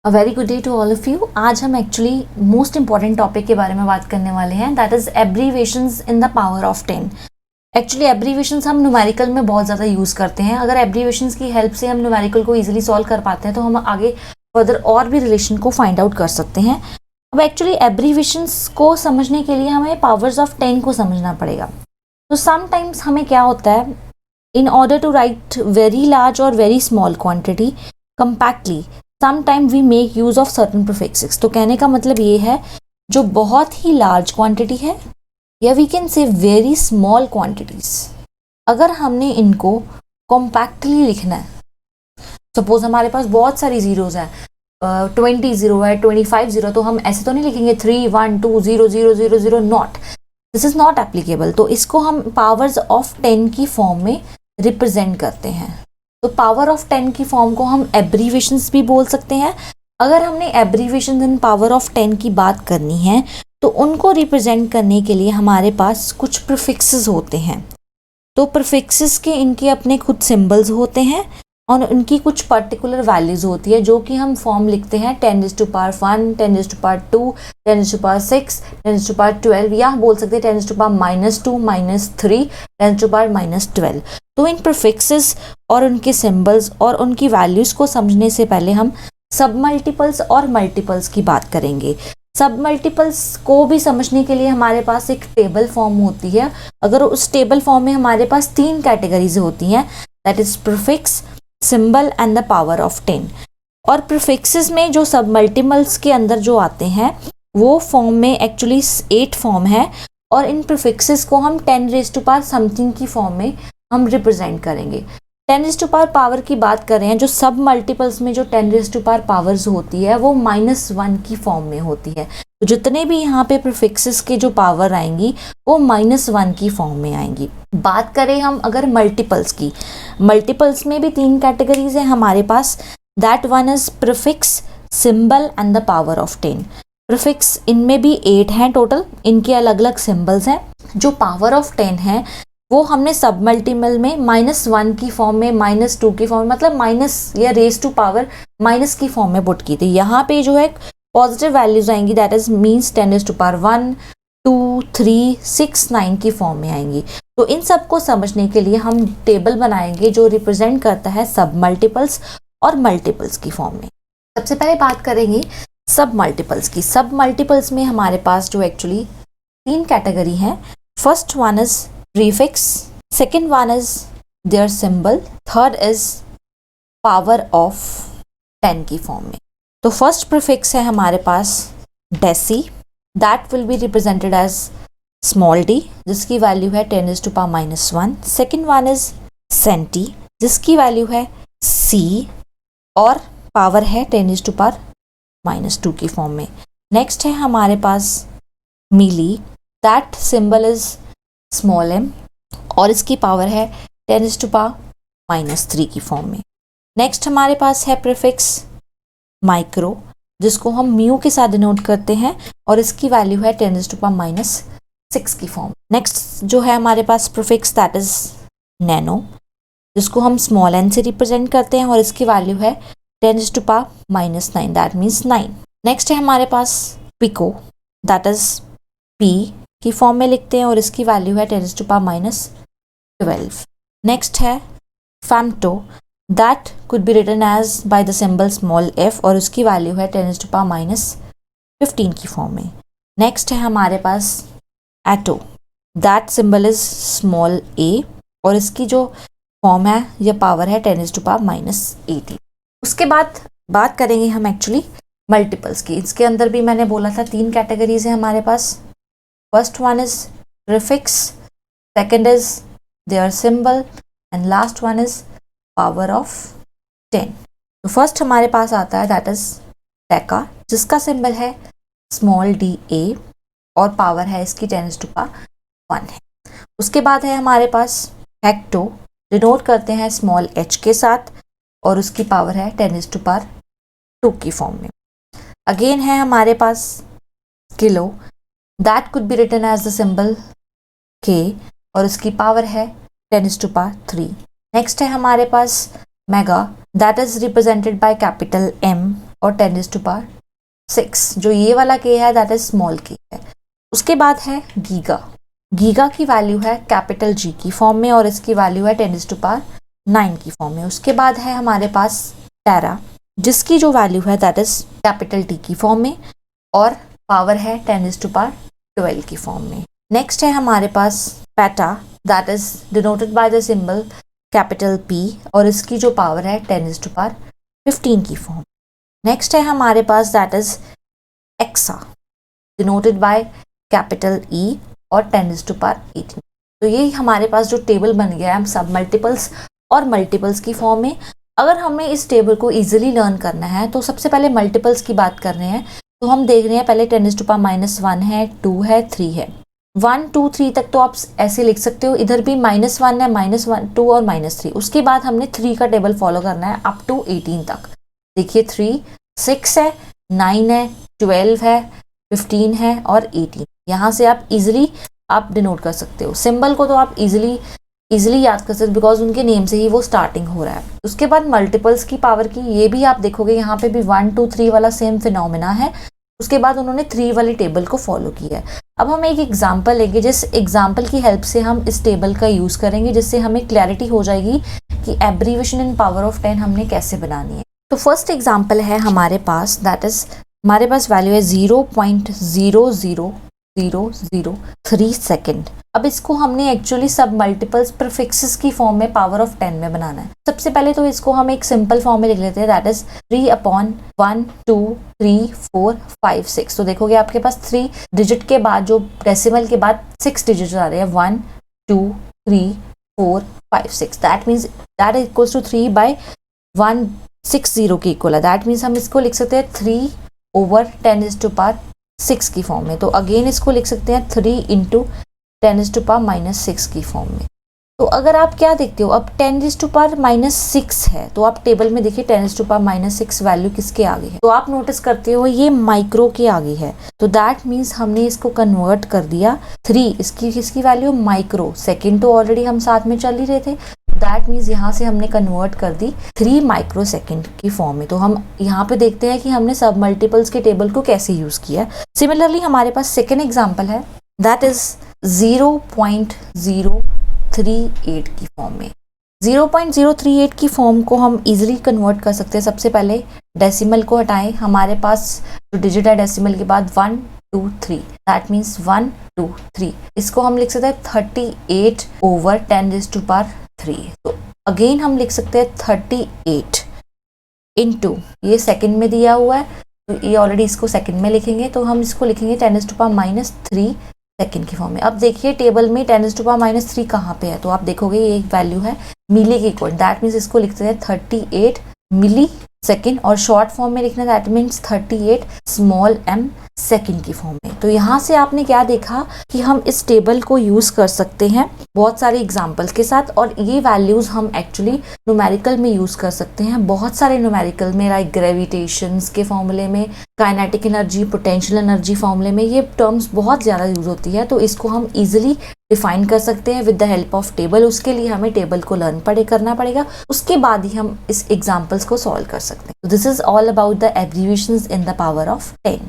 A very good day to all of you. आज हम actually most important topic के बारे में बात करने वाले हैं, that is abbreviations in the power of 10। Actually abbreviations हम न्यूमेरिकल में बहुत ज़्यादा यूज़ करते हैं। अगर एब्रीवेशंस की हेल्प से हम न्यूमेरिकल को इजीली सॉल्व कर पाते हैं तो हम आगे फर्दर और भी रिलेशन को फाइंड आउट कर सकते हैं। अब एक्चुअली एब्रीवेशंस को समझने के लिए हमें पावर्स ऑफ 10 को समझना पड़ेगा। तो समटाइम्स हमें क्या होता है, in order to write very large और very small quantity compactly sometime we make use of certain prefixes. तो कहने का मतलब ये है, जो बहुत ही लार्ज क्वांटिटी है या we can say very small quantities, अगर हमने इनको कॉम्पैक्टली लिखना है, सपोज हमारे पास बहुत सारी जीरोज हैं, 20 जीरो है, 25 जीरो, तो हम ऐसे तो नहीं लिखेंगे 3 1 2 0 0 0 0, not, this is not applicable. तो इसको हम पावर्स ऑफ 10 की फॉर्म में रिप्रेजेंट करते हैं। तो पावर ऑफ 10 की फॉर्म को हम एब्रीवेशंस भी बोल सकते हैं। अगर हमने एब्रीवेशन इन पावर ऑफ 10 की बात करनी है तो उनको रिप्रेजेंट करने के लिए हमारे पास कुछ प्रीफिक्सेस होते हैं। तो प्रीफिक्सेस के इनके अपने खुद सिंबल्स होते हैं और उनकी कुछ पर्टिकुलर वैल्यूज होती है, जो कि हम फॉर्म लिखते हैं 10⁻1, 10⁻2, 10⁻6, 10⁻12, या बोल सकते हैं 10⁻2, -3, 10⁻12। तो इन प्रीफिक्सेस और उनके सिंबल्स और उनकी वैल्यूज को समझने से पहले हम सब मल्टीपल्स और मल्टीपल्स की बात करेंगे। सब मल्टीपल्स को भी समझने के लिए हमारे पास एक टेबल फॉर्म होती है। अगर उस टेबल फॉर्म में हमारे पास 3 कैटेगरीज होती हैं, that is prefix, symbol and the power of 10। और प्रीफिक्सेस में जो सब मल्टीपल्स के अंदर जो आते हैं वो फॉर्म में एक्चुअली 8 फॉर्म है, और इन प्रीफिक्सेस को हम 10⁻⁻ समथिंग की फॉर्म में हम रिप्रेजेंट करेंगे। 10⁻⁻ पावर की बात कर रहे हैं, जो सब मल्टीपल्स में जो 10⁻⁻ पावर्स होती है वो -1 की फॉर्म में होती है। तो जितने भी यहाँ पे प्रीफिक्सेस के जो पावर आएंगी वो -1 की फॉर्म में आएंगी। बात करें हम अगर मल्टीपल्स की, मल्टीपल्स में भी 3 कैटेगरीज हैं हमारे पास, that one is prefix, symbol and the power of 10। Prefix इनमें भी 8 हैं टोटल, इनके अलग अलग सिंबल्स हैं। जो पावर ऑफ 10 है वो हमने सब मल्टीपल में -1 की फॉर्म में, -2 की फॉर्म में, मतलब माइनस या रेज टू पावर माइनस की फॉर्म में पुट की थी। यहाँ पे जो है पॉजिटिव वैल्यूज आएंगी, दैट इज मीन्स 10⁻1, 2, 3, 6, 9 की फॉर्म में आएंगी। तो इन सब को समझने के लिए हम टेबल बनाएंगे जो रिप्रेजेंट करता है सब मल्टीपल्स और मल्टीपल्स की फॉर्म में। सबसे पहले बात करेंगे सब मल्टीपल्स की। सब मल्टीपल्स में हमारे पास जो एक्चुअली 3 कैटेगरी हैं। First one is prefix, second one is their symbol, third is power of 10 की फॉर्म में। तो फर्स्ट प्रीफिक्स है हमारे पास deci, that will be represented as small d, जिसकी वैल्यू है 10⁻⁻1। सेकेंड वन इज सेंटी, जिसकी वैल्यू है c और पावर है 10⁻2 की फॉर्म में। नेक्स्ट है हमारे पास milli, that symbol is small m और इसकी पावर है 10⁻³ की फॉर्म में। नेक्स्ट हमारे पास है प्रीफिक्स माइक्रो, जिसको हम म्यू के साथ डिनोट करते हैं और इसकी वैल्यू है 10⁻6 की फॉर्म। नेक्स्ट जो है हमारे पास प्रीफिक्स दैट इज नैनो, जिसको हम स्मॉल n से रिप्रेजेंट करते हैं और इसकी वैल्यू है 10⁻⁹, दैट मीन्स 9। नेक्स्ट है हमारे पास पिको, दैट इज p की फॉर्म में लिखते हैं और इसकी वैल्यू है 10⁻12। नेक्स्ट है femto, that could be written as by the symbol small f और उसकी वैल्यू है 10⁻15 की फॉर्म में। नेक्स्ट है हमारे पास atto, that symbol is small a और इसकी जो फॉर्म है या पावर है 10⁻18। उसके बाद बात करेंगे हम एक्चुअली मल्टीपल्स की। इसके अंदर भी मैंने बोला था 3 कैटेगरीज है हमारे पास। First one is prefix, second is their symbol and last one is power of 10। तो फर्स्ट हमारे पास आता है दैट इज डेका, जिसका सिंबल है स्मॉल da और पावर है इसकी 10⁻1 है। उसके बाद है हमारे पास हेक्टो, डिनोट करते हैं स्मॉल h के साथ और उसकी पावर है 10⁻2 की फॉर्म में। अगेन है हमारे पास kilo, that could be written as the symbol k और उसकी पावर है 10⁻3। नेक्स्ट है हमारे पास mega, that is represented by capital M और 10⁻6। जो ये वाला k है दैट इज स्मॉल k है। उसके बाद है गीगा। गीगा की वैल्यू है कैपिटल G की फॉर्म में और इसकी वैल्यू है 10⁻9 की फॉर्म में। उसके बाद है हमारे पास टेरा, जिसकी जो वैल्यू है दैट इज कैपिटल T की फॉर्म में और पावर है 10⁻12 की फॉर्म में। नेक्स्ट है हमारे पास peta, that is denoted by the symbol capital P और इसकी जो पावर है 10⁻15 की फॉर्म। नेक्स्ट है हमारे पास that is exa, denoted by capital E और 10⁻18। तो ये हमारे पास जो टेबल बन गया है सब मल्टीपल्स और मल्टीपल्स की फॉर्म में। अगर हमें इस टेबल को इजीली लर्न करना है तो सबसे पहले मल्टीपल्स की बात कर रहे हैं, तो हम देख रहे हैं पहले 10⁻1 है, 2 है, 3 है। 1 2 3 तक तो आप ऐसे लिख सकते हो, इधर भी -1 है, -1 2 और -3। उसके बाद हमने 3 का टेबल फॉलो करना है अप टू 18 तक। देखिए 3 6 है, 9 है, 12 है, 15 है और 18। यहाँ से आप इजीली आप डिनोट कर सकते हो। सिंबल को तो आप इजीली याद कर सकते हो बिकॉज उनके नेम से ही वो स्टार्टिंग हो रहा है। उसके बाद मल्टीपल्स की पावर की, ये भी आप देखोगे यहाँ पे भी 1 2 3 वाला सेम फिनोमेना है। उसके बाद उन्होंने 3 वाली टेबल को फॉलो किया है। अब हम एक एग्जाम्पल लेंगे, जिस एग्जाम्पल की हेल्प से हम इस टेबल का यूज करेंगे, जिससे हमें क्लैरिटी हो जाएगी कि एब्रीविएशन इन पावर ऑफ 10 हमने कैसे बनानी है। तो फर्स्ट एग्जाम्पल है हमारे पास, दैट इज हमारे पास वैल्यू है 0.00003 सेकेंड। अब इसको हमने एक्चुअली सब मल्टीपल्स प्रीफिक्सेस की फॉर्म में पावर ऑफ 10 में बनाना है। सबसे पहले तो इसको हम एक सिंपल फॉर्म में लिख लेते हैं, दैट इज 3/1 2 3 4 5 6। तो देखोगे आपके पास 3 डिजिट के बाद जो डेसिमल के बाद 6 डिजिट आ रहे हैं, 1 2 3 4 5 6। That means that is equals to 3/160 के इक्वल है। दैट मीन्स हम इसको लिख सकते हैं 3/10⁻6 की फॉर्म में। तो अगेन इसको लिख सकते हैं 3 × 10⁻⁻6 की फॉर्म में। तो अगर आप क्या देखते हो, अब 10⁻6 है तो आप टेबल में देखिए 10⁻6 वैल्यू किसके आगे है, तो आप नोटिस करते हो ये माइक्रो के आगे है। तो दैट मीन्स हमने इसको कन्वर्ट कर दिया 3, इसकी किसकी वैल्यू माइक्रो, सेकेंड तो ऑलरेडी हम साथ में चल ही रहे थे। दैट मीन्स यहाँ से हमने कन्वर्ट कर दी 3 माइक्रो सेकेंड की फॉर्म में। तो हम यहाँ पे देखते हैं कि हमने सब मल्टीपल्स के टेबल को कैसे यूज किया। सिमिलरली हमारे पास सेकेंड एग्जाम्पल है, दैट इज 0.038 की फॉर्म में। 0.038 की फॉर्म को हम इजीली कन्वर्ट कर सकते हैं। सबसे पहले डेसिमल को हटाएं, हमारे पास जो डिजिट है डेसिमल के बाद 1 2 3, दैट मीन्स 1 2 3। इसको हम लिख सकते हैं 38/10⁻3। तो अगेन हम लिख सकते हैं 38 इंटू, ये सेकंड में दिया हुआ है तो ये ऑलरेडी इसको सेकंड में लिखेंगे, तो हम इसको लिखेंगे 10⁻³ सेकंड की फॉर्म में। अब देखिए टेबल में 10⁻³ कहाँ पे है, तो आप देखोगे ये एक वैल्यू है मिली की इक्वल। दैट मीन्स इसको लिखते हैं 38 मिली सेकेंड और शॉर्ट फॉर्म में लिखना, that means 38 small m second की फॉर्म में। तो यहाँ से आपने क्या देखा कि हम इस टेबल को यूज कर सकते हैं बहुत सारे एग्जाम्पल्स के साथ, और ये वैल्यूज हम एक्चुअली न्यूमेरिकल में यूज कर सकते हैं बहुत सारे न्यूमेरिकल में, लाइक ग्रेविटेशंस के फॉर्मूले में, काइनेटिक एनर्जी, पोटेंशियल एनर्जी फॉर्मूले में ये टर्म्स बहुत ज़्यादा यूज होती है। तो इसको हम इजिली डिफाइन कर सकते हैं with the help of table. उसके लिए हमें टेबल को लर्न करना पड़ेगा, उसके बाद ही हम इस एग्जाम्पल्स को सॉल्व कर सकते हैं। This is all about the abbreviations in the power of 10।